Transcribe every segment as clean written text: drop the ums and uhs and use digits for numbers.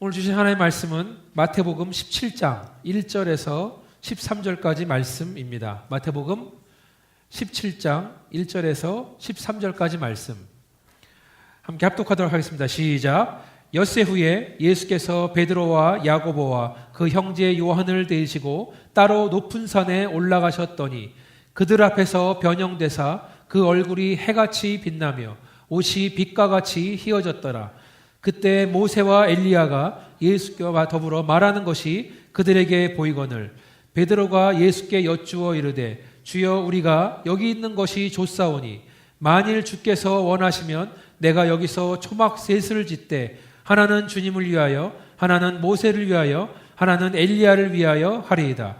오늘 주신 하나님의 말씀은 마태복음 17장 1절에서 13절까지 말씀입니다. 마태복음 17장 1절에서 13절까지 말씀. 함께 합독하도록 하겠습니다. 시작. 엿새 후에 예수께서 베드로와 야고보와 그 형제 요한을 데리시고 따로 높은 산에 올라가셨더니 그들 앞에서 변형되사 그 얼굴이 해같이 빛나며 옷이 빛과 같이 희어졌더라. 그때 모세와 엘리야가 예수께와 더불어 말하는 것이 그들에게 보이거늘 베드로가 예수께 여쭈어 이르되 주여 우리가 여기 있는 것이 좋사오니 만일 주께서 원하시면 내가 여기서 초막 셋을 짓되 하나는 주님을 위하여 하나는 모세를 위하여 하나는 엘리야를 위하여 하리이다.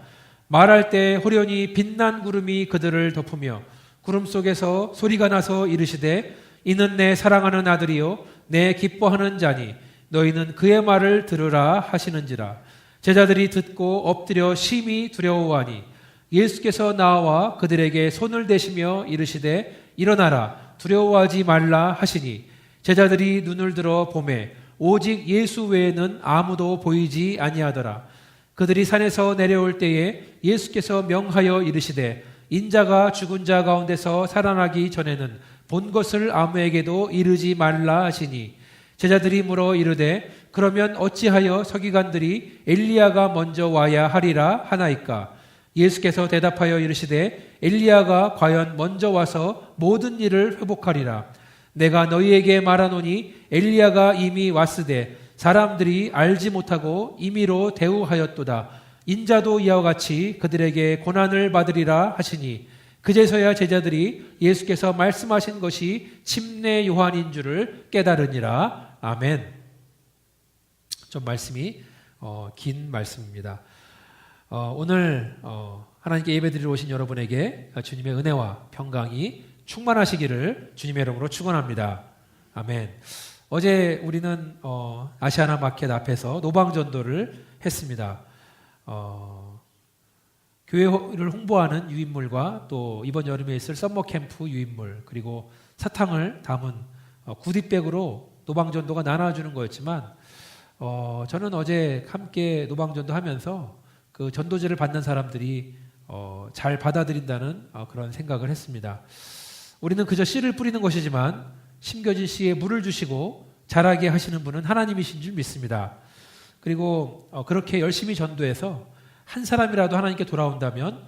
말할 때 호련히 빛난 구름이 그들을 덮으며 구름 속에서 소리가 나서 이르시되 이는 내 사랑하는 아들이요 내 기뻐하는 자니 너희는 그의 말을 들으라 하시는지라. 제자들이 듣고 엎드려 심히 두려워하니 예수께서 나와 그들에게 손을 대시며 이르시되 일어나라 두려워하지 말라 하시니 제자들이 눈을 들어 보매 오직 예수 외에는 아무도 보이지 아니하더라. 그들이 산에서 내려올 때에 예수께서 명하여 이르시되 인자가 죽은 자 가운데서 살아나기 전에는 본 것을 아무에게도 이르지 말라 하시니 제자들이 물어 이르되 그러면 어찌하여 서기관들이 엘리야가 먼저 와야 하리라 하나이까? 예수께서 대답하여 이르시되 엘리야가 과연 먼저 와서 모든 일을 회복하리라. 내가 너희에게 말하노니 엘리야가 이미 왔으되 사람들이 알지 못하고 임의로 대우하였도다. 인자도 이와 같이 그들에게 고난을 받으리라 하시니 그제서야 제자들이 예수께서 말씀하신 것이 침례 요한인 줄을 깨달으니라. 아멘. 좀 말씀이 긴 말씀입니다. 오늘 하나님께 예배드리러 오신 여러분에게 주님의 은혜와 평강이 충만하시기를 주님의 이름으로 축원합니다. 아멘. 어제 우리는 아시아나 마켓 앞에서 노방전도를 했습니다. 교회를 홍보하는 유인물과 또 이번 여름에 있을 썸머캠프 유인물 그리고 사탕을 담은 구디백으로 노방전도가 나눠주는 거였지만 저는 어제 함께 노방전도 하면서 그 전도제를 받는 사람들이 잘 받아들인다는 그런 생각을 했습니다. 우리는 그저 씨를 뿌리는 것이지만 심겨진 씨에 물을 주시고 자라게 하시는 분은 하나님이신 줄 믿습니다. 그리고 그렇게 열심히 전도해서 한 사람이라도 하나님께 돌아온다면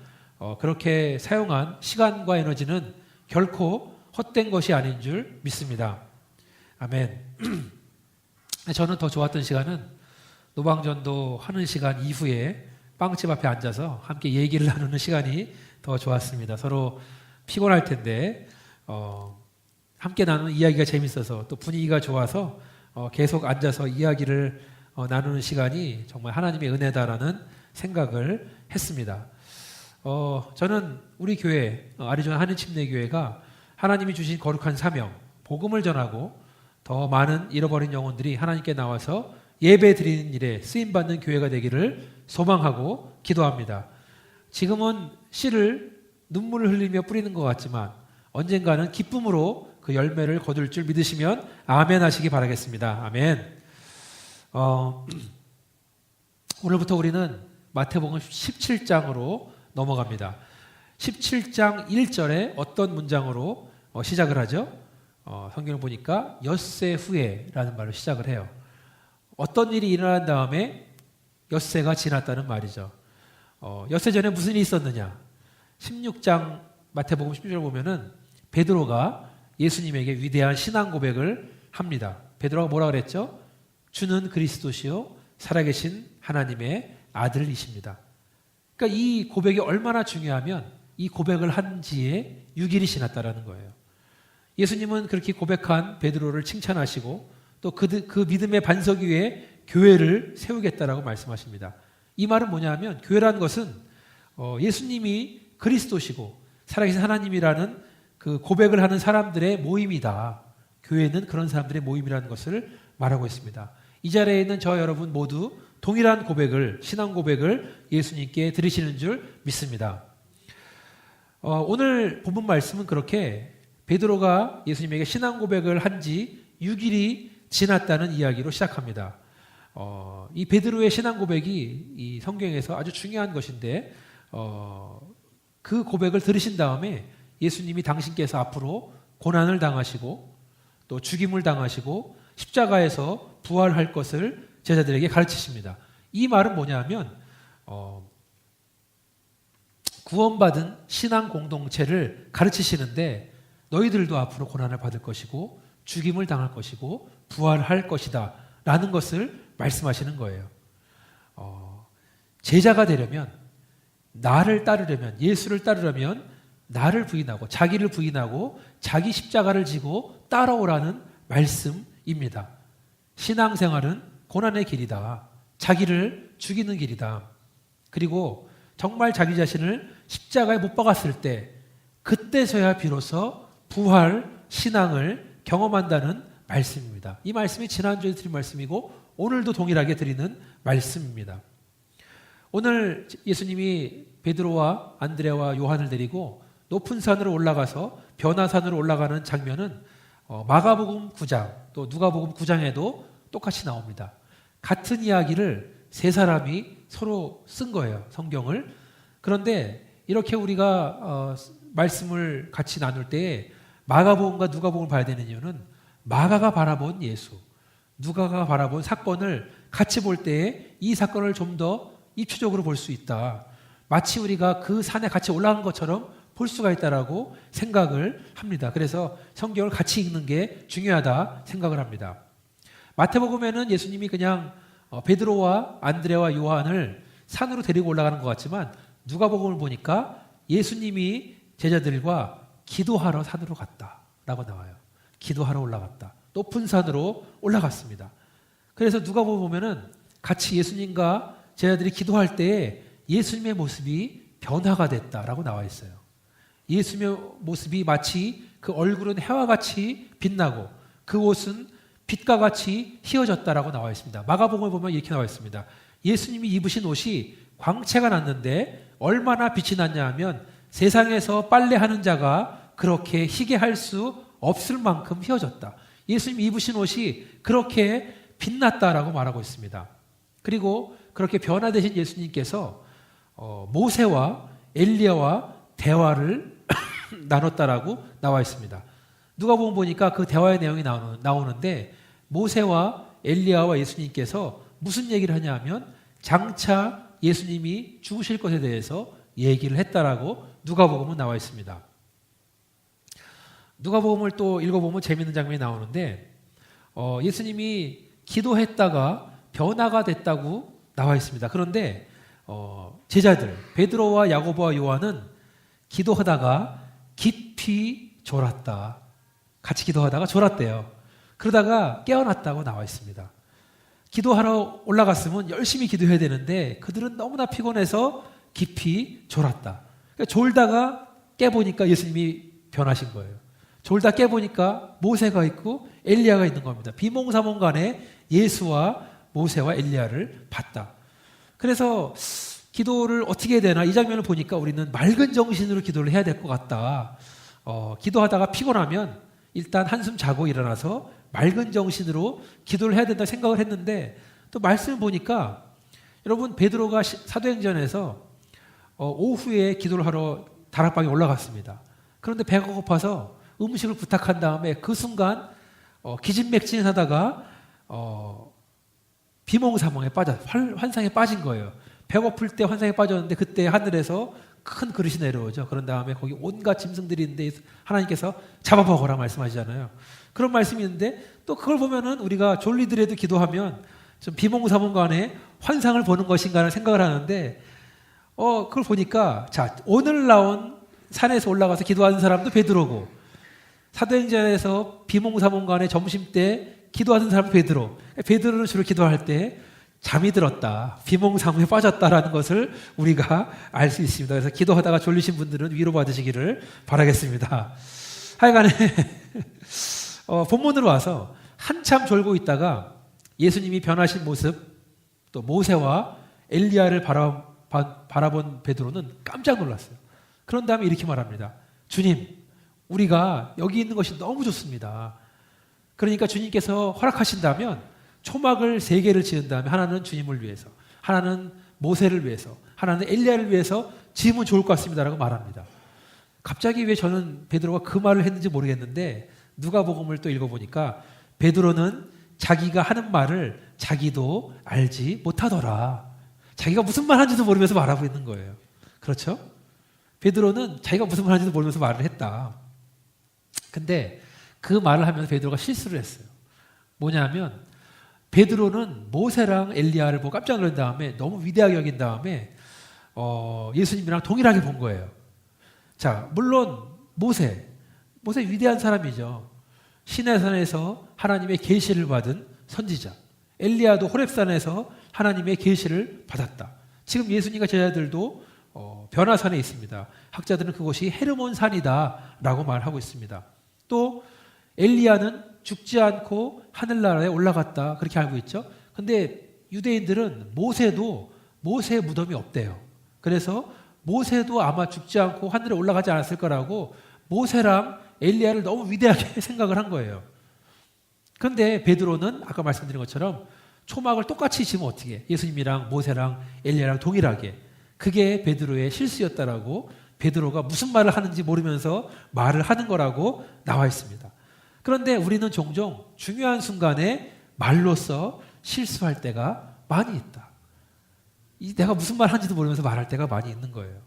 그렇게 사용한 시간과 에너지는 결코 헛된 것이 아닌 줄 믿습니다. 아멘. 저는 더 좋았던 시간은 노방전도 하는 시간 이후에 빵집 앞에 앉아서 함께 얘기를 나누는 시간이 더 좋았습니다. 서로 피곤할 텐데 함께 나누는 이야기가 재밌어서 또 분위기가 좋아서 계속 앉아서 이야기를 나누는 시간이 정말 하나님의 은혜다라는 생각을 했습니다. 저는 우리 교회 아리조나 한인침례교회가 하나님이 주신 거룩한 사명, 복음을 전하고 더 많은 잃어버린 영혼들이 하나님께 나와서 예배 드리는 일에 쓰임받는 교회가 되기를 소망하고 기도합니다. 지금은 씨를 눈물을 흘리며 뿌리는 것 같지만 언젠가는 기쁨으로 그 열매를 거둘 줄 믿으시면 아멘 하시기 바라겠습니다. 아멘. 오늘부터 우리는 마태복음 17장으로 넘어갑니다. 17장 1절에 어떤 문장으로 시작을 하죠? 성경을 보니까 엿새 후에라는 말로 시작을 해요. 어떤 일이 일어난 다음에 엿새가 지났다는 말이죠. 엿새 전에 무슨 일이 있었느냐? 16장 마태복음 16절 보면은 베드로가 예수님에게 위대한 신앙 고백을 합니다. 베드로가 뭐라 그랬죠? 주는 그리스도시요 살아계신 하나님의 아들이십니다. 그러니까 이 고백이 얼마나 중요하면 이 고백을 한 지에 6일이 지났다라는 거예요. 예수님은 그렇게 고백한 베드로를 칭찬하시고 또 그 믿음의 반석 위에 교회를 세우겠다라고 말씀하십니다. 이 말은 뭐냐면 교회라는 것은 예수님이 그리스도시고 살아계신 하나님이라는 그 고백을 하는 사람들의 모임이다. 교회는 그런 사람들의 모임이라는 것을 말하고 있습니다. 이 자리에 있는 저 여러분 모두 동일한 고백을, 신앙 고백을 예수님께 드리시는 줄 믿습니다. 오늘 본문 말씀은 그렇게 베드로가 예수님에게 신앙 고백을 한 지 6일이 지났다는 이야기로 시작합니다. 이 베드로의 신앙 고백이 이 성경에서 아주 중요한 것인데 그 고백을 들으신 다음에 예수님이 당신께서 앞으로 고난을 당하시고 또 죽임을 당하시고 십자가에서 부활할 것을 제자들에게 가르치십니다. 이 말은 뭐냐면 구원받은 신앙 공동체를 가르치시는데 너희들도 앞으로 고난을 받을 것이고 죽임을 당할 것이고 부활할 것이다 라는 것을 말씀하시는 거예요. 제자가 되려면, 나를 따르려면, 예수를 따르려면 나를 부인하고 자기를 부인하고 자기 십자가를 지고 따라오라는 말씀입니다. 신앙생활은 고난의 길이다. 자기를 죽이는 길이다. 그리고 정말 자기 자신을 십자가에 못 박았을 때 그때서야 비로소 부활 신앙을 경험한다는 말씀입니다. 이 말씀이 지난주에 드린 말씀이고 오늘도 동일하게 드리는 말씀입니다. 오늘 예수님이 베드로와 안드레와 요한을 데리고 높은 산으로 올라가서 변화산으로 올라가는 장면은 마가복음 9장 또 누가복음 9장에도 똑같이 나옵니다. 같은 이야기를 세 사람이 서로 쓴 거예요, 성경을. 그런데 이렇게 우리가 말씀을 같이 나눌 때 마가복음과 누가복음을 봐야 되는 이유는 마가가 바라본 예수, 누가가 바라본 사건을 같이 볼 때에 이 사건을 좀 더 입체적으로 볼 수 있다. 마치 우리가 그 산에 같이 올라간 것처럼 볼 수가 있다라고 생각을 합니다. 그래서 성경을 같이 읽는 게 중요하다 생각을 합니다. 마태복음에는 예수님이 그냥 베드로와 안드레와 요한을 산으로 데리고 올라가는 것 같지만 누가복음을 보니까 예수님이 제자들과 기도하러 산으로 갔다라고 나와요. 기도하러 올라갔다. 높은 산으로 올라갔습니다. 그래서 누가복음 보면은 같이 예수님과 제자들이 기도할 때에 예수님의 모습이 변화가 됐다라고 나와 있어요. 예수님의 모습이 마치 그 얼굴은 해와 같이 빛나고 그 옷은 빛과 같이 휘어졌다라고 나와 있습니다. 마가복음을 보면 이렇게 나와 있습니다. 예수님이 입으신 옷이 광채가 났는데 얼마나 빛이 났냐 하면 세상에서 빨래하는 자가 그렇게 희게 할 수 없을 만큼 휘어졌다. 예수님이 입으신 옷이 그렇게 빛났다라고 말하고 있습니다. 그리고 그렇게 변화되신 예수님께서 모세와 엘리야와 대화를 나눴다라고 나와 있습니다. 누가복음 보니까 그 대화의 내용이 나오는데 모세와 엘리야와 예수님께서 무슨 얘기를 하냐 하면 장차 예수님이 죽으실 것에 대해서 얘기를 했다라고 누가복음은 나와 있습니다. 누가복음을 또 읽어보면 재미있는 장면이 나오는데 예수님이 기도했다가 변화가 됐다고 나와 있습니다. 그런데 제자들 베드로와 야고보와 요한은 기도하다가 깊이 졸았다. 같이 기도하다가 졸았대요. 그러다가 깨어났다고 나와 있습니다. 기도하러 올라갔으면 열심히 기도해야 되는데 그들은 너무나 피곤해서 깊이 졸았다. 그러니까 졸다가 깨보니까 예수님이 변하신 거예요. 졸다 깨보니까 모세가 있고 엘리야가 있는 겁니다. 비몽사몽간에 예수와 모세와 엘리야를 봤다. 그래서 기도를 어떻게 해야 되나 이 장면을 보니까 우리는 맑은 정신으로 기도를 해야 될 것 같다. 기도하다가 피곤하면 일단 한숨 자고 일어나서 맑은 정신으로 기도를 해야 된다 생각을 했는데 또 말씀을 보니까 여러분 베드로가 사도행전에서 오후에 기도를 하러 다락방에 올라갔습니다. 그런데 배가 고파서 음식을 부탁한 다음에 그 순간 기진맥진하다가 비몽사몽에 환상에 빠진 거예요. 배고플 때 환상에 빠졌는데 그때 하늘에서 큰 그릇이 내려오죠. 그런 다음에 거기 온갖 짐승들이 있는데 하나님께서 잡아먹어라 말씀하시잖아요. 그런 말씀이 있는데 또 그걸 보면은 우리가 졸리더라도 기도하면 좀 비몽사몽간에 환상을 보는 것인가 하는 생각을 하는데 그걸 보니까 자 오늘 나온 산에서 올라가서 기도하는 사람도 베드로고 사도행전에서 비몽사몽간에 점심때 기도하는 사람도 베드로는 주로 기도할 때 잠이 들었다. 비몽사몽에 빠졌다라는 것을 우리가 알 수 있습니다. 그래서 기도하다가 졸리신 분들은 위로받으시기를 바라겠습니다. 하여간에 본문으로 와서 한참 졸고 있다가 예수님이 변하신 모습 또 모세와 엘리야를 바라본 베드로는 깜짝 놀랐어요. 그런 다음에 이렇게 말합니다. 주님, 우리가 여기 있는 것이 너무 좋습니다. 그러니까 주님께서 허락하신다면 초막을 3개를 지은 다음에 하나는 주님을 위해서, 하나는 모세를 위해서, 하나는 엘리야를 위해서 지으면 좋을 것 같습니다라고 말합니다. 갑자기 왜 저는 베드로가 그 말을 했는지 모르겠는데 누가복음을 또 읽어보니까 베드로는 자기가 하는 말을 자기도 알지 못하더라. 자기가 무슨 말 하는지도 모르면서 말하고 있는 거예요. 그렇죠? 베드로는 자기가 무슨 말 하는지도 모르면서 말을 했다. 근데 그 말을 하면서 베드로가 실수를 했어요. 뭐냐면 베드로는 모세랑 엘리야를 보고 깜짝 놀란 다음에 너무 위대하게 여긴 다음에 예수님이랑 동일하게 본 거예요. 자, 물론 모세 위대한 사람이죠. 시내산에서 하나님의 계시를 받은 선지자. 엘리야도 호렙산에서 하나님의 계시를 받았다. 지금 예수님과 제자들도 변화산에 있습니다. 학자들은 그곳이 헤르몬산이다라고 말하고 있습니다. 또 엘리야는 죽지 않고 하늘나라에 올라갔다 그렇게 알고 있죠. 근데 유대인들은 모세의 무덤이 없대요. 그래서 모세도 아마 죽지 않고 하늘에 올라가지 않았을 거라고 모세랑 엘리야를 너무 위대하게 생각을 한 거예요. 그런데 베드로는 아까 말씀드린 것처럼 초막을 똑같이 지으면 어떻게 해? 예수님이랑 모세랑 엘리야랑 동일하게. 그게 베드로의 실수였다라고, 베드로가 무슨 말을 하는지 모르면서 말을 하는 거라고 나와 있습니다. 그런데 우리는 종종 중요한 순간에 말로써 실수할 때가 많이 있다. 내가 무슨 말 하는지도 모르면서 말할 때가 많이 있는 거예요.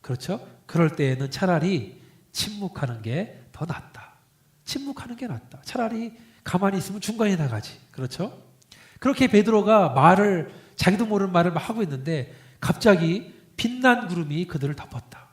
그렇죠? 그럴 때에는 차라리 침묵하는 게 더 낫다. 침묵하는 게 낫다. 차라리 가만히 있으면 중간에 나가지. 그렇죠? 그렇게 베드로가 말을, 자기도 모르는 말을 막 하고 있는데 갑자기 빛난 구름이 그들을 덮었다.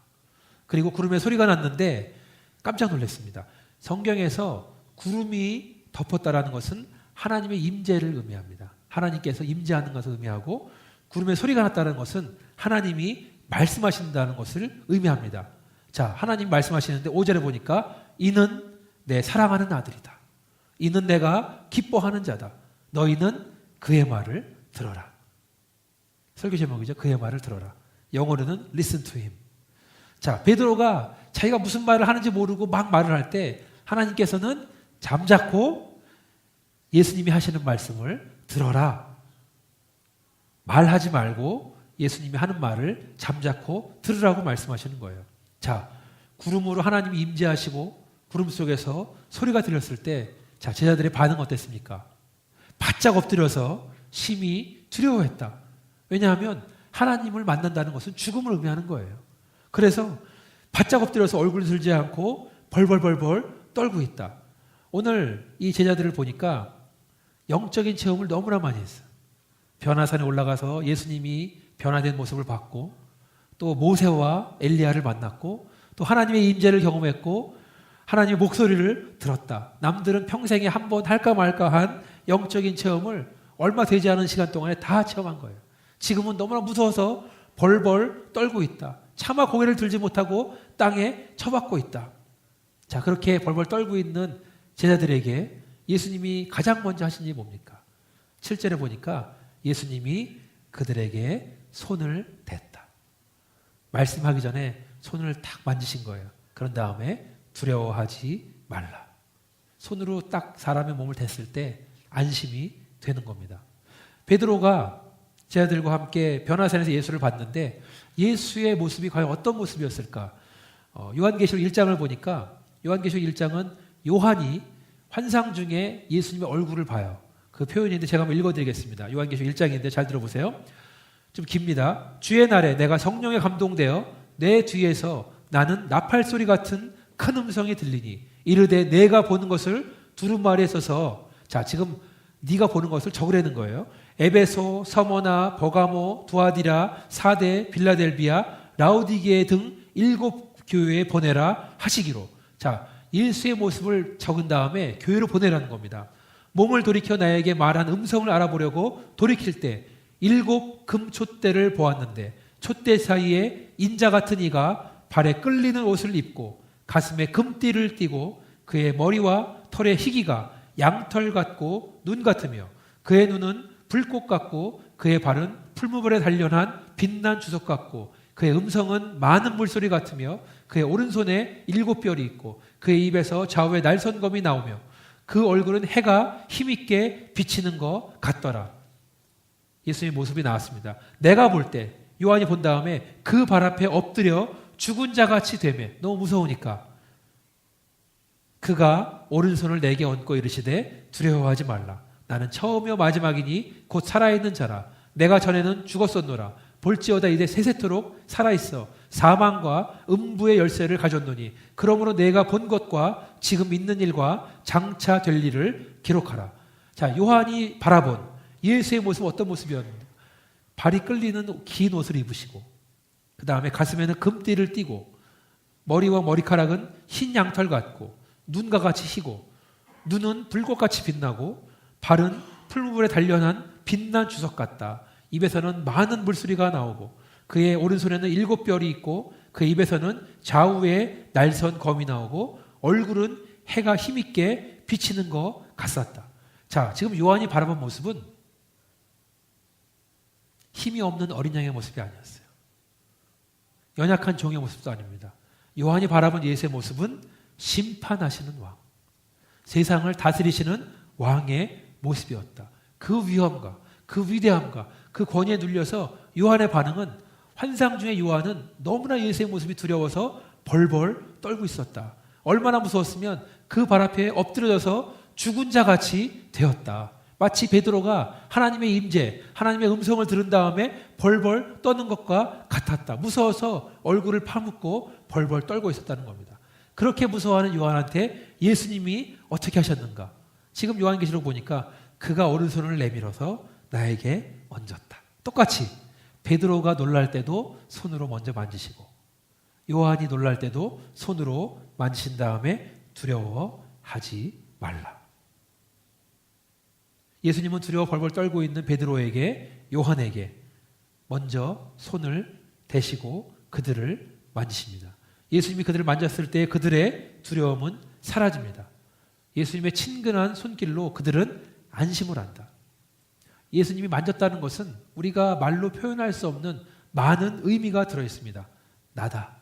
그리고 구름의 소리가 났는데 깜짝 놀랐습니다. 성경에서 구름이 덮었다라는 것은 하나님의 임재를 의미합니다. 하나님께서 임재하는 것을 의미하고, 구름의 소리가 났다는 것은 하나님이 말씀하신다는 것을 의미합니다. 자, 하나님 말씀하시는데 5절에 보니까 이는 내 사랑하는 아들이다. 이는 내가 기뻐하는 자다. 너희는 그의 말을 들어라. 설교 제목이죠. 그의 말을 들어라. 영어로는 listen to him. 자, 베드로가 자기가 무슨 말을 하는지 모르고 막 말을 할 때 하나님께서는 잠자코 예수님이 하시는 말씀을 들어라. 말하지 말고 예수님이 하는 말을 잠자코 들으라고 말씀하시는 거예요. 자, 구름으로 하나님이 임재하시고 구름 속에서 소리가 들렸을 때, 자, 제자들의 반응 어땠습니까? 바짝 엎드려서 심히 두려워했다. 왜냐하면 하나님을 만난다는 것은 죽음을 의미하는 거예요. 그래서 바짝 엎드려서 얼굴 들지 않고 벌벌벌벌 떨고 있다. 오늘 이 제자들을 보니까 영적인 체험을 너무나 많이 했어요. 변화산에 올라가서 예수님이 변화된 모습을 봤고, 또 모세와 엘리야를 만났고, 또 하나님의 임재를 경험했고, 하나님의 목소리를 들었다. 남들은 평생에 한 번 할까 말까 한 영적인 체험을 얼마 되지 않은 시간 동안에 다 체험한 거예요. 지금은 너무나 무서워서 벌벌 떨고 있다. 차마 고개를 들지 못하고 땅에 처박고 있다. 자, 그렇게 벌벌 떨고 있는 제자들에게 예수님이 가장 먼저 하신 일이 뭡니까? 7절에 보니까 예수님이 그들에게 손을 댔다. 말씀하기 전에 손을 탁 만지신 거예요. 그런 다음에 두려워하지 말라. 손으로 딱 사람의 몸을 댔을 때 안심이 되는 겁니다. 베드로가 제자들과 함께 변화산에서 예수를 봤는데 예수의 모습이 과연 어떤 모습이었을까? 요한계시록 1장을 보니까, 요한계시록 1장은 요한이 환상 중에 예수님의 얼굴을 봐요. 그 표현인데 제가 한번 읽어드리겠습니다. 요한계시록 1장인데 잘 들어보세요. 좀 깁니다. 주의 날에 내가 성령에 감동되어 내 뒤에서 나는 나팔 소리 같은 큰 음성이 들리니 이르되 내가 보는 것을 두루마리에 써서, 자, 지금 네가 보는 것을 적으라는 거예요. 에베소, 서머나, 버가모, 두아디라, 사데, 빌라델비아, 라우디게 등 7 교회에 보내라 하시기로. 자, 예수의 모습을 적은 다음에 교회로 보내라는 겁니다. 몸을 돌이켜 나에게 말한 음성을 알아보려고 돌이킬 때 7 금촛대를 보았는데 촛대 사이에 인자 같은 이가 발에 끌리는 옷을 입고 가슴에 금띠를 띠고 그의 머리와 털의 희기가 양털 같고 눈 같으며 그의 눈은 불꽃 같고 그의 발은 풀무불에 단련한 빛난 주석 같고 그의 음성은 많은 물소리 같으며 그의 오른손에 7 뼈리 있고 그의 입에서 좌우에 날선검이 나오며 그 얼굴은 해가 힘있게 비치는 것 같더라. 예수님의 모습이 나왔습니다. 내가 볼 때, 요한이 본 다음에 그 발 앞에 엎드려 죽은 자같이 되매, 너무 무서우니까 그가 오른손을 내게 얹고 이르시되 두려워하지 말라. 나는 처음이요 마지막이니 곧 살아있는 자라. 내가 전에는 죽었었노라. 볼지어다 이제 세세토록 살아있어 사망과 음부의 열쇠를 가졌노니 그러므로 내가 본 것과 지금 있는 일과 장차 될 일을 기록하라. 자, 요한이 바라본 예수의 모습은 어떤 모습이었는가? 발이 끌리는 긴 옷을 입으시고 그 다음에 가슴에는 금띠를 띠고 머리와 머리카락은 흰 양털 같고 눈과 같이 희고 눈은 불꽃같이 빛나고 발은 풀무불에 단련한 빛난 주석 같다. 입에서는 많은 물소리가 나오고 그의 오른손에는 7뼈리 있고 그 입에서는 좌우에 날선 검이 나오고 얼굴은 해가 힘있게 비치는 것 같았다. 자, 지금 요한이 바라본 모습은 힘이 없는 어린 양의 모습이 아니었어요. 연약한 종의 모습도 아닙니다. 요한이 바라본 예수의 모습은 심판하시는 왕, 세상을 다스리시는 왕의 모습이었다. 그 위엄과 그 위대함과 그 권위에 눌려서 요한의 반응은, 환상 중에 요한은 너무나 예수의 모습이 두려워서 벌벌 떨고 있었다. 얼마나 무서웠으면 그 발 앞에 엎드려져서 죽은 자같이 되었다. 마치 베드로가 하나님의 임재, 하나님의 음성을 들은 다음에 벌벌 떠는 것과 같았다. 무서워서 얼굴을 파묻고 벌벌 떨고 있었다는 겁니다. 그렇게 무서워하는 요한한테 예수님이 어떻게 하셨는가? 지금 요한계시록 보니까 그가 오른손을 내밀어서 나에게 얹었다. 똑같이 베드로가 놀랄 때도 손으로 먼저 만지시고 요한이 놀랄 때도 손으로 만지신 다음에 두려워하지 말라. 예수님은 두려워 벌벌 떨고 있는 베드로에게, 요한에게 먼저 손을 대시고 그들을 만지십니다. 예수님이 그들을 만졌을 때 그들의 두려움은 사라집니다. 예수님의 친근한 손길로 그들은 안심을 한다. 예수님이 만졌다는 것은 우리가 말로 표현할 수 없는 많은 의미가 들어있습니다. 나다.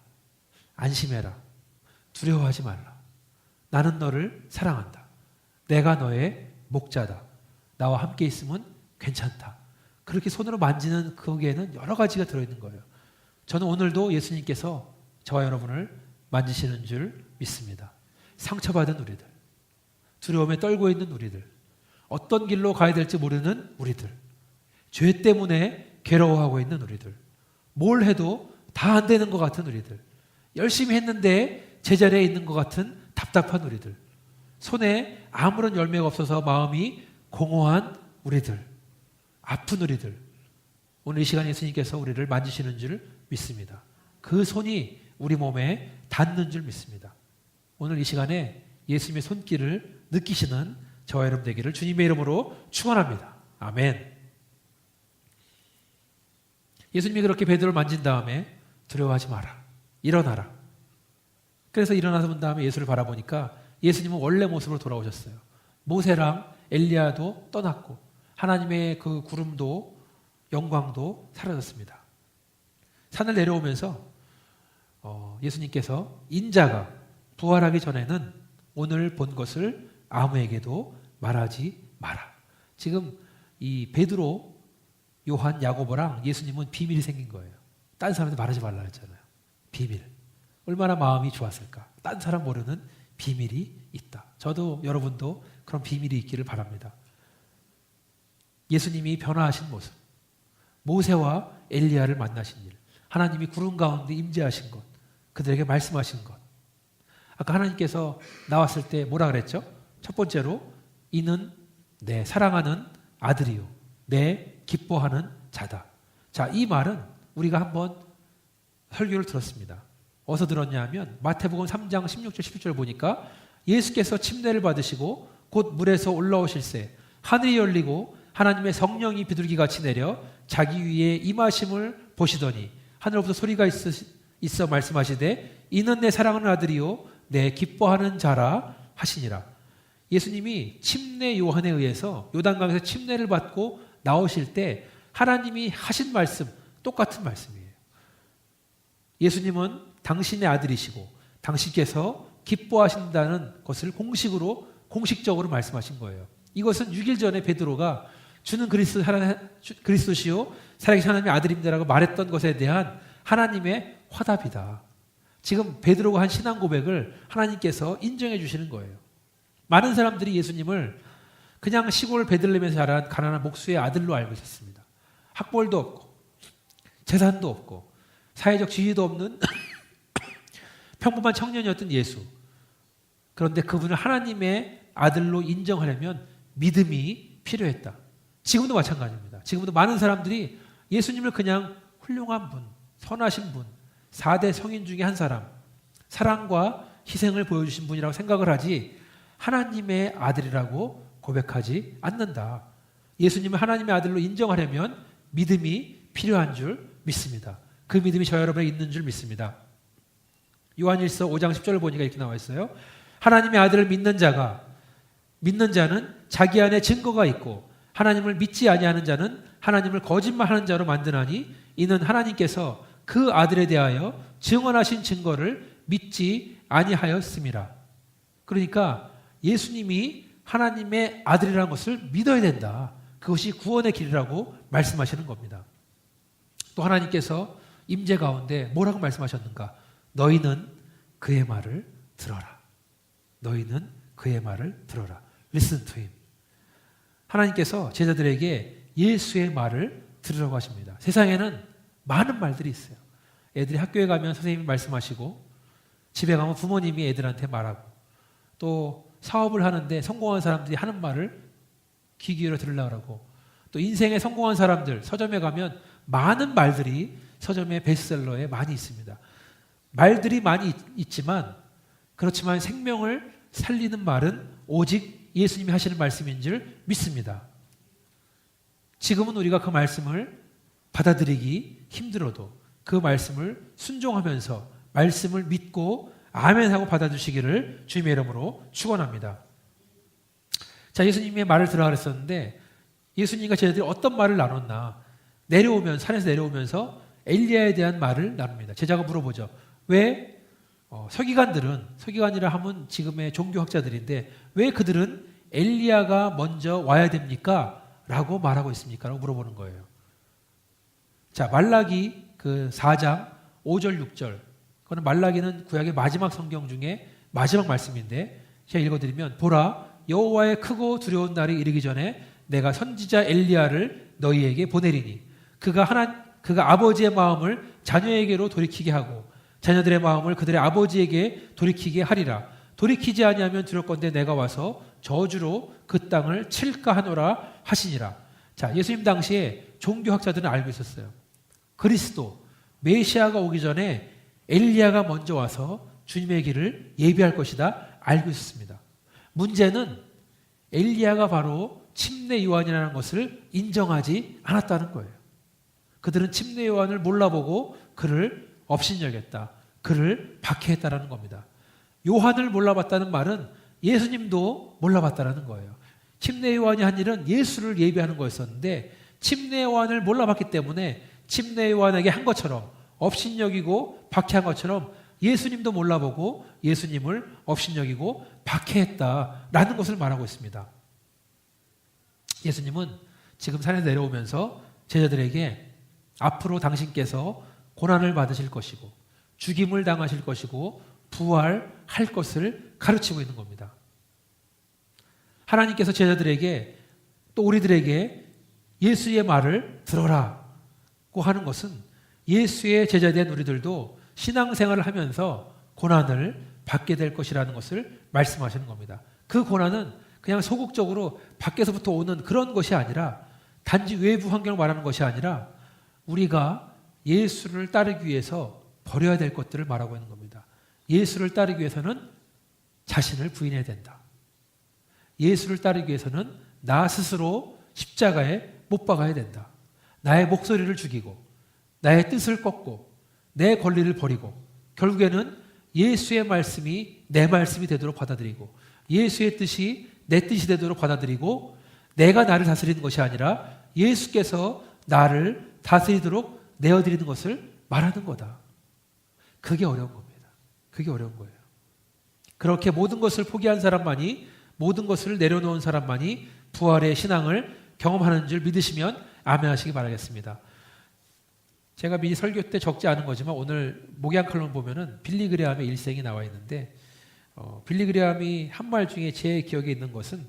안심해라. 두려워하지 말라. 나는 너를 사랑한다. 내가 너의 목자다. 나와 함께 있으면 괜찮다. 그렇게 손으로 만지는 거기에는 여러 가지가 들어있는 거예요. 저는 오늘도 예수님께서 저와 여러분을 만지시는 줄 믿습니다. 상처받은 우리들, 두려움에 떨고 있는 우리들, 어떤 길로 가야 될지 모르는 우리들, 죄 때문에 괴로워하고 있는 우리들, 뭘 해도 다 안 되는 것 같은 우리들, 열심히 했는데 제자리에 있는 것 같은 답답한 우리들, 손에 아무런 열매가 없어서 마음이 공허한 우리들, 아픈 우리들, 오늘 이 시간에 예수님께서 우리를 만지시는 줄 믿습니다. 그 손이 우리 몸에 닿는 줄 믿습니다. 오늘 이 시간에 예수님의 손길을 느끼시는 저와 여러분 되기를 주님의 이름으로 축원합니다. 아멘. 예수님이 그렇게 베드로를 만진 다음에 두려워하지 마라. 일어나라. 그래서 일어나서 본 다음에 예수를 바라보니까 예수님은 원래 모습으로 돌아오셨어요. 모세랑 엘리야도 떠났고 하나님의 그 구름도 영광도 사라졌습니다. 산을 내려오면서 예수님께서 인자가 부활하기 전에는 오늘 본 것을 아무에게도 말하지 마라. 지금 이 베드로, 요한, 야고보랑 예수님은 비밀이 생긴 거예요. 딴 사람한테 말하지 말라 했잖아요. 비밀. 얼마나 마음이 좋았을까. 딴 사람 모르는 비밀이 있다. 저도 여러분도 그런 비밀이 있기를 바랍니다. 예수님이 변화하신 모습, 모세와 엘리야를 만나신 일, 하나님이 구름 가운데 임재하신 것, 그들에게 말씀하신 것. 아까 하나님께서 나왔을 때 뭐라 그랬죠? 첫 번째로 이는 내 사랑하는 아들이요 내 기뻐하는 자다. 자, 이 말은 우리가 한번 설교를 들었습니다. 어디서 들었냐 하면 마태복음 3장 16절 17절 보니까 예수께서 침례를 받으시고 곧 물에서 올라오실새 하늘이 열리고 하나님의 성령이 비둘기같이 내려 자기 위에 임하심을 보시더니 하늘로부터 소리가 있어 말씀하시되 이는 내 사랑하는 아들이요 내 기뻐하는 자라 하시니라. 예수님이 침례 요한에 의해서 요단강에서 침례를 받고 나오실 때 하나님이 하신 말씀 똑같은 말씀이에요. 예수님은 당신의 아들이시고 당신께서 기뻐하신다는 것을 공식으로 공식적으로 말씀하신 거예요. 이것은 6일 전에 베드로가 주는 그리스도시요 살아계신 하나님의 아들입니다라고 말했던 것에 대한 하나님의 화답이다. 지금 베드로가 한 신앙 고백을 하나님께서 인정해 주시는 거예요. 많은 사람들이 예수님을 그냥 시골 베들레헴에서 자란 가난한 목수의 아들로 알고 있었습니다. 학벌도 없고 재산도 없고 사회적 지위도 없는 평범한 청년이었던 예수. 그런데 그분을 하나님의 아들로 인정하려면 믿음이 필요했다. 지금도 마찬가지입니다. 지금도 많은 사람들이 예수님을 그냥 훌륭한 분, 선하신 분, 4대 성인 중에 한 사람, 사랑과 희생을 보여주신 분이라고 생각을 하지 하나님의 아들이라고 고백하지 않는다. 예수님을 하나님의 아들로 인정하려면 믿음이 필요한 줄 믿습니다. 그 믿음이 저 여러분에 있는 줄 믿습니다. 요한일서 5장 10절을 보니까 이렇게 나와 있어요. 하나님의 아들을 믿는 자는 자기 안에 증거가 있고 하나님을 믿지 아니하는 자는 하나님을 거짓말하는 자로 만드나니 이는 하나님께서 그 아들에 대하여 증언하신 증거를 믿지 아니하였음이라. 그러니까 예수님이 하나님의 아들이라는 것을 믿어야 된다. 그것이 구원의 길이라고 말씀하시는 겁니다. 또 하나님께서 임재 가운데 뭐라고 말씀하셨는가? 너희는 그의 말을 들어라. 너희는 그의 말을 들어라. Listen to him. 하나님께서 제자들에게 예수의 말을 들으라고 하십니다. 세상에는 많은 말들이 있어요. 애들이 학교에 가면 선생님이 말씀하시고 집에 가면 부모님이 애들한테 말하고 또 사업을 하는데 성공한 사람들이 하는 말을 귀 기울여 들으려고 하고 또 인생에 성공한 사람들 서점에 가면 많은 말들이 서점의 베스트셀러에 많이 있습니다. 말들이 많이 있지만 그렇지만 생명을 살리는 말은 오직 예수님이 하시는 말씀인 줄 믿습니다. 지금은 우리가 그 말씀을 받아들이기 힘들어도 그 말씀을 순종하면서 말씀을 믿고 아멘하고 받아주시기를 주님의 이름으로 축원합니다. 자, 예수님의 말을 들으라 그랬었는데 예수님과 제자들이 어떤 말을 나눴나? 산에서 내려오면서 엘리야에 대한 말을 나눕니다. 제자가 물어보죠. 왜 서기관이라 하면 지금의 종교학자들인데 왜 그들은 엘리야가 먼저 와야 됩니까? 라고 말하고 있습니까? 라고 물어보는 거예요. 자, 말라기 그 4장 5절 6절. 그거는 말라기는 구약의 마지막 성경 중에 마지막 말씀인데 제가 읽어드리면 보라 여호와의 크고 두려운 날이 이르기 전에 내가 선지자 엘리야를 너희에게 보내리니 그가 아버지의 마음을 자녀에게로 돌이키게 하고 자녀들의 마음을 그들의 아버지에게 돌이키게 하리라. 돌이키지 아니하면 두렵건대 내가 와서 저주로 그 땅을 칠까 하노라 하시니라. 자, 예수님 당시에 종교학자들은 알고 있었어요. 그리스도 메시아가 오기 전에 엘리야가 먼저 와서 주님의 길을 예비할 것이다 알고 있었습니다. 문제는 엘리야가 바로 침례 요한이라는 것을 인정하지 않았다는 거예요. 그들은 침례 요한을 몰라보고 그를 업신여겼다. 그를 박해했다라는 겁니다. 요한을 몰라봤다는 말은 예수님도 몰라봤다라는 거예요. 침례 요한이 한 일은 예수를 예비하는 거였었는데 침례 요한을 몰라봤기 때문에 침례 요한에게 한 것처럼 업신여기고 박해한 것처럼 예수님도 몰라보고 예수님을 업신여기고 박해했다라는 것을 말하고 있습니다. 예수님은 지금 산에 내려오면서 제자들에게 앞으로 당신께서 고난을 받으실 것이고 죽임을 당하실 것이고 부활할 것을 가르치고 있는 겁니다. 하나님께서 제자들에게 또 우리들에게 예수의 말을 들어라고 하는 것은 예수의 제자된 우리들도 신앙생활을 하면서 고난을 받게 될 것이라는 것을 말씀하시는 겁니다. 그 고난은 그냥 소극적으로 밖에서부터 오는 그런 것이 아니라 단지 외부 환경을 말하는 것이 아니라 우리가 예수를 따르기 위해서 버려야 될 것들을 말하고 있는 겁니다. 예수를 따르기 위해서는 자신을 부인해야 된다. 예수를 따르기 위해서는 나 스스로 십자가에 못 박아야 된다. 나의 목소리를 죽이고 나의 뜻을 꺾고 내 권리를 버리고 결국에는 예수의 말씀이 내 말씀이 되도록 받아들이고 예수의 뜻이 내 뜻이 되도록 받아들이고 내가 나를 다스리는 것이 아니라 예수께서 나를 다스리도록 내어드리는 것을 말하는 거다. 그게 어려운 겁니다. 그게 어려운 거예요. 그렇게 모든 것을 포기한 사람만이 모든 것을 내려놓은 사람만이 부활의 신앙을 경험하는 줄 믿으시면 아멘하시기 바라겠습니다. 제가 미리 설교 때 적지 않은 거지만 오늘 목양 칼럼 보면은 빌리 그레함의 일생이 나와 있는데 빌리 그레함이 한 말 중에 제 기억에 있는 것은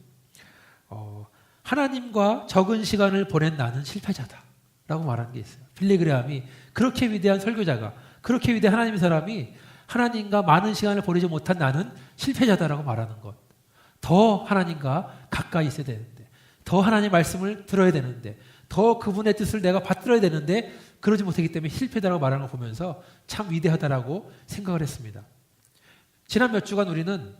하나님과 적은 시간을 보낸 나는 실패자다라고 말하는 게 있어요. 빌리 그레함이 그렇게 위대한 설교자가, 그렇게 위대한 하나님의 사람이 하나님과 많은 시간을 보내지 못한 나는 실패자다라고 말하는 것. 더 하나님과 가까이 있어야 되는데, 더 하나님의 말씀을 들어야 되는데, 더 그분의 뜻을 내가 받들어야 되는데 그러지 못하기 때문에 실패다라고 말하는 걸 보면서 참 위대하다라고 생각을 했습니다. 지난 몇 주간 우리는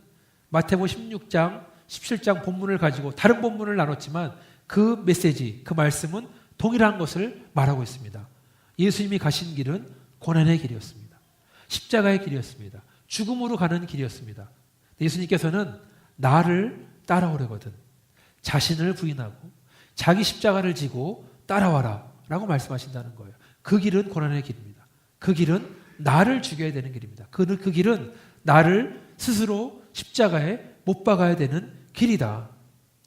마태복음 16장, 17장 본문을 가지고 다른 본문을 나눴지만 그 메시지, 그 말씀은 동일한 것을 말하고 있습니다. 예수님이 가신 길은 고난의 길이었습니다. 십자가의 길이었습니다. 죽음으로 가는 길이었습니다. 예수님께서는 나를 따라오려거든 자신을 부인하고 자기 십자가를 지고 따라와라 라고 말씀하신다는 거예요. 그 길은 고난의 길입니다. 그 길은 나를 죽여야 되는 길입니다. 그 길은 나를 스스로 십자가에 못 박아야 되는 길이다.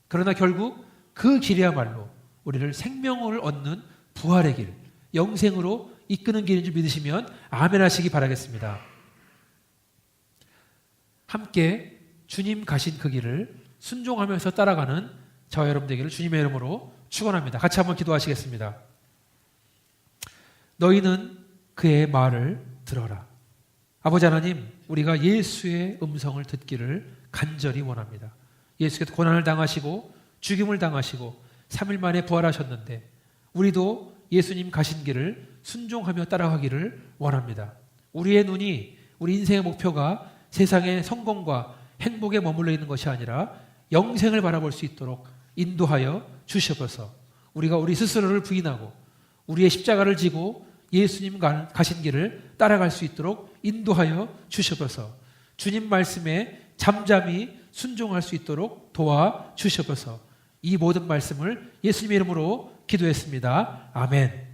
그러나 결국 그 길이야말로 우리를 생명을 얻는 부활의 길, 영생으로 이끄는 길인 줄 믿으시면 아멘 하시기 바라겠습니다. 함께 주님 가신 그 길을 순종하면서 따라가는 저와 여러분 되기를 주님의 이름으로 축원합니다. 같이 한번 기도하시겠습니다. 너희는 그의 말을 들어라. 아버지 하나님, 우리가 예수의 음성을 듣기를 간절히 원합니다. 예수께서 고난을 당하시고 죽임을 당하시고 3일 만에 부활하셨는데 우리도 예수님 가신 길을 순종하며 따라가기를 원합니다. 우리의 눈이, 우리 인생의 목표가 세상의 성공과 행복에 머물러 있는 것이 아니라 영생을 바라볼 수 있도록 인도하여 주시옵소서. 우리가 우리 스스로를 부인하고 우리의 십자가를 지고 예수님 가신 길을 따라갈 수 있도록 인도하여 주시옵소서. 주님 말씀에 잠잠히 순종할 수 있도록 도와 주시옵소서. 이 모든 말씀을 예수님의 이름으로 기도했습니다. 아멘.